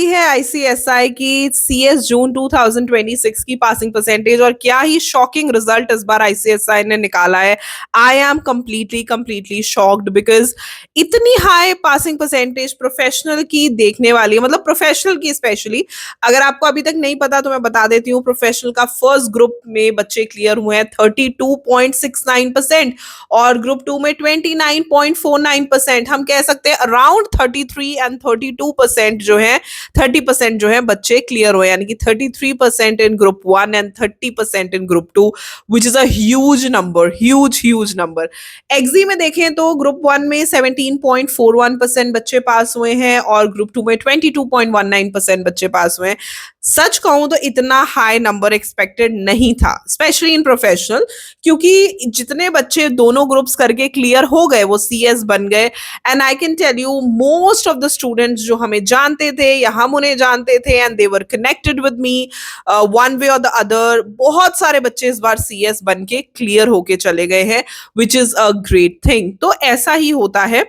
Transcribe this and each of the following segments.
आई है आईसीएसआई की सीएस जून 2026 की पासिंग परसेंटेज और क्या ही शॉकिंग रिजल्ट इस बार आईसीएसआई ने निकाला है। I am completely completely shocked because इतनी हाई पासिंग परसेंटेज प्रोफेशनल की देखने वाली है, मतलब प्रोफेशनल की स्पेशली। अगर आपको अभी तक नहीं पता तो मैं बता देती हूँ, प्रोफेशनल का फर्स्ट ग्रुप में बच्चे क्लियर हुए हैं 32.69% और ग्रुप 2 में 29.49%। हम कह सकते हैं अराउंड 33 एंड 32% जो है 30% जो है बच्चे क्लियर हुए, यानी कि 33% in group 1 and 30% in group 2, which is a huge number, huge number. एग्जी में देखें तो ग्रुप 1 में 17.41% बच्चे पास हुए हैं और ग्रुप 2 में 22.19% बच्चे पास हुए हैं। सच कहूं तो इतना हाई नंबर एक्सपेक्टेड नहीं था, स्पेशली इन प्रोफेशनल, क्योंकि जितने बच्चे दोनों ग्रुप्स करके क्लियर हो गए वो सीएस बन गए। And I can tell you most of the students जो हमें जानते थे या हम उन्हें जानते थे and they were connected with me one way और द अदर, बहुत सारे बच्चे इस बार सीएस बन के क्लियर होके चले गए हैं, विच इज अ ग्रेट थिंग। तो ऐसा ही होता है,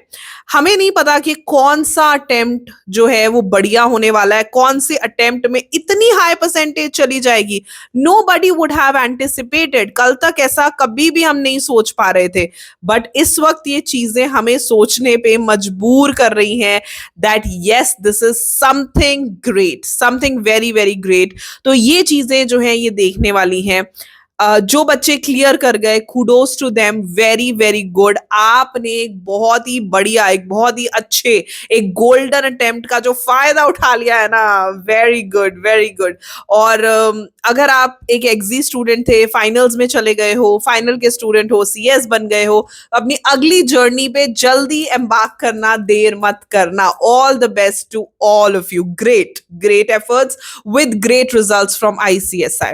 हमें नहीं पता कि कौन सा अटेम्प्ट जो है वो बढ़िया होने वाला है, कौन से अटेम्प्ट में इतनी हाई परसेंटेज चली जाएगी। Nobody would have anticipated. कल तक ऐसा कभी भी हम नहीं सोच पा रहे थे, बट इस वक्त ये चीजें हमें सोचने पे मजबूर कर रही हैं that yes this is something great, something very very great. तो ये चीजें जो है ये देखने वाली हैं। जो बच्चे क्लियर कर गए, kudos to them, very very good. आपने एक बहुत ही बढ़िया, एक बहुत ही अच्छे, एक गोल्डन अटेम्प्ट का जो फायदा उठा लिया है ना, वेरी गुड वेरी गुड। और अगर आप एक एग्जी स्टूडेंट थे, फाइनल्स में चले गए हो, फाइनल के स्टूडेंट हो, सीएस बन गए हो, अपनी अगली जर्नी पे जल्दी एम्बार्क करना, देर मत करना। All the best to all of you. Great great efforts with great results from ICSI.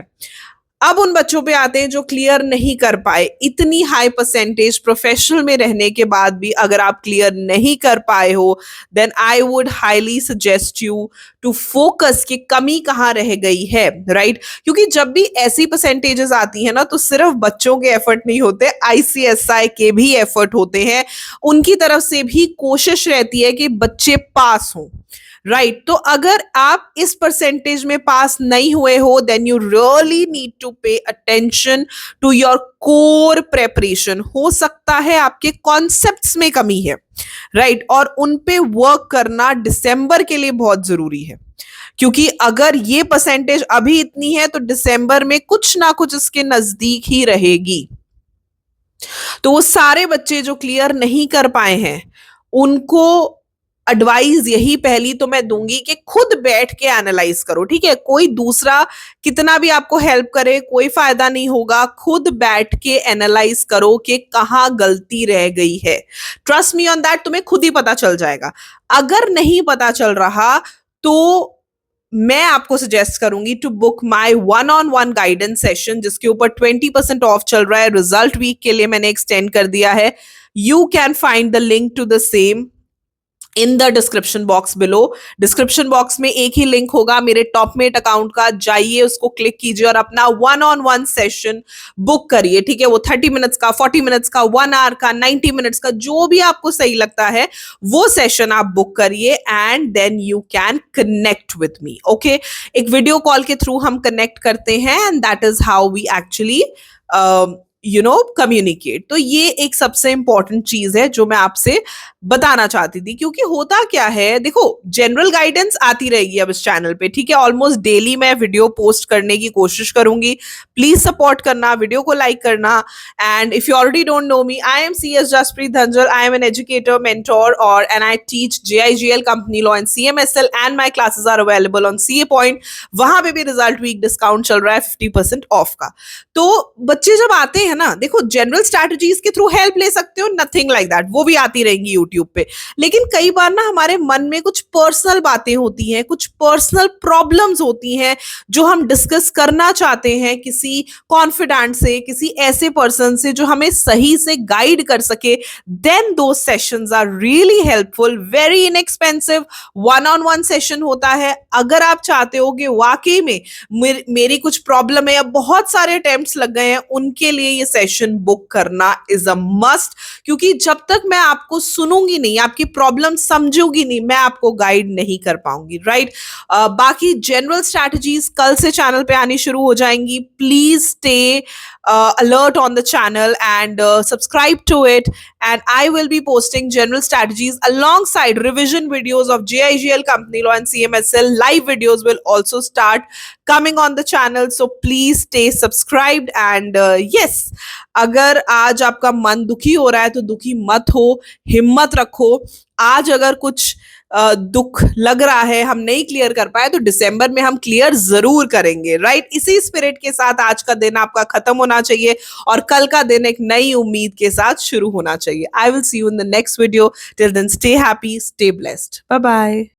अब उन बच्चों पे आते हैं जो क्लियर नहीं कर पाए। इतनी हाई परसेंटेज प्रोफेशनल में रहने के बाद भी अगर आप क्लियर नहीं कर पाए हो, then I would highly suggest you to focus कि कमी कहाँ रह गई है, राइट? क्योंकि जब भी ऐसी परसेंटेजेस आती है ना, तो सिर्फ बच्चों के एफर्ट नहीं होते, आईसीएसआई के भी एफर्ट होते हैं। उनकी तरफ से भी कोशिश रहती है कि बच्चे पास हों, राइट? तो अगर आप इस परसेंटेज में पास नहीं हुए हो, then you really need to pay attention to your core preparation. हो सकता है आपके कॉन्सेप्ट्स में कमी है, राइट? और उन पे वर्क करना दिसंबर के लिए बहुत जरूरी है, क्योंकि अगर ये परसेंटेज अभी इतनी है तो दिसंबर में कुछ ना कुछ इसके नजदीक ही रहेगी। तो वो सारे बच्चे जो क्लियर नहीं कर पाए हैं, उनको एडवाइस यही पहली तो मैं दूंगी कि खुद बैठ के एनालाइज करो, ठीक है? कोई दूसरा कितना भी आपको हेल्प करे कोई फायदा नहीं होगा। खुद बैठ के एनालाइज करो कि कहाँ गलती रह गई है। ट्रस्ट मी ऑन दैट, तुम्हें खुद ही पता चल जाएगा। अगर नहीं पता चल रहा तो मैं आपको सजेस्ट करूंगी टू बुक माई वन-on-1 गाइडेंस सेशन, जिसके ऊपर 20% ऑफ चल रहा है। रिजल्ट वीक के लिए मैंने एक्सटेंड कर दिया है। You can find the link to the same in the description box below. Description box में एक ही लिंक होगा मेरे टॉपमेट अकाउंट का, जाइए उसको क्लिक कीजिए और अपना वन-on-1 सेशन बुक करिए, ठीक है? वो 30 मिनट्स का, 40 मिनट्स का, 1 आवर का, 90 मिनट्स का, जो भी आपको सही लगता है वो सेशन आप बुक करिए and then you can connect with me, okay? एक वीडियो कॉल के थ्रू हम कनेक्ट करते हैं and that is how we actually communicate. तो ये एक सबसे इंपॉर्टेंट चीज है जो मैं आपसे बताना चाहती थी, क्योंकि होता क्या है, देखो जनरल गाइडेंस आती रहेगी अब इस चैनल पे, ठीक है? ऑलमोस्ट डेली मैं वीडियो पोस्ट करने की कोशिश करूंगी। प्लीज सपोर्ट करना, वीडियो को लाइक करना। And if you already don't know me, I am CS Jaspreet Dhanjal. I am an educator, mentor और and I teach JIGL, company law and CMSL and my classes are available on CA Point। वहां पे भी result week discount चल रहा है 50% of का। तो बच्चे जब आते हैं ना, देखो जनरल स्ट्रैटेजीज के थ्रू हेल्प ले सकते हो, नथिंग लाइक दैट, वो भी आती रहेंगी यूट्यूब पे। लेकिन कई बार ना हमारे मन में कुछ पर्सनल बातें होती हैं, कुछ पर्सनल प्रॉब्लम्स होती हैं जो हम डिस्कस करना चाहते हैं किसी कॉन्फिडेंट से, किसी ऐसे पर्सन से जो हमें सही से गाइड कर सके। देन दो sessions are really helpful, very inexpensive वन-on-1 सेशन होता है। अगर आप चाहते हो कि वाकई में मेरी कुछ प्रॉब्लम है या बहुत सारे अटेम्प्ट्स लग गए हैं, उनके लिए ये सेशन बुक करना इज अ मस्ट, क्योंकि जब तक मैं आपको सुनूंगी नहीं, आपकी प्रॉब्लम समझूंगी नहीं, मैं आपको गाइड नहीं कर पाऊंगी, राइट? बाकी जनरल स्ट्रैटेजीज कल से चैनल पे आनी शुरू हो जाएंगी. Please stay alert on the channel and subscribe to it, and I will be posting general strategies alongside revision videos of JIGL company law and CMSL. Live videos will also start coming on the channel, so please stay subscribed. And yes, अगर आज आपका मन दुखी हो रहा है तो दुखी मत हो, हिम्मत रखो. आज अगर कुछ दुख लग रहा है, हम नहीं क्लियर कर पाए, तो दिसंबर में हम क्लियर जरूर करेंगे, राइट? इसी स्पिरिट के साथ आज का दिन आपका खत्म होना चाहिए और कल का दिन एक नई उम्मीद के साथ शुरू होना चाहिए. I will see you in the next video. Till then, stay happy, stay blessed. Bye bye.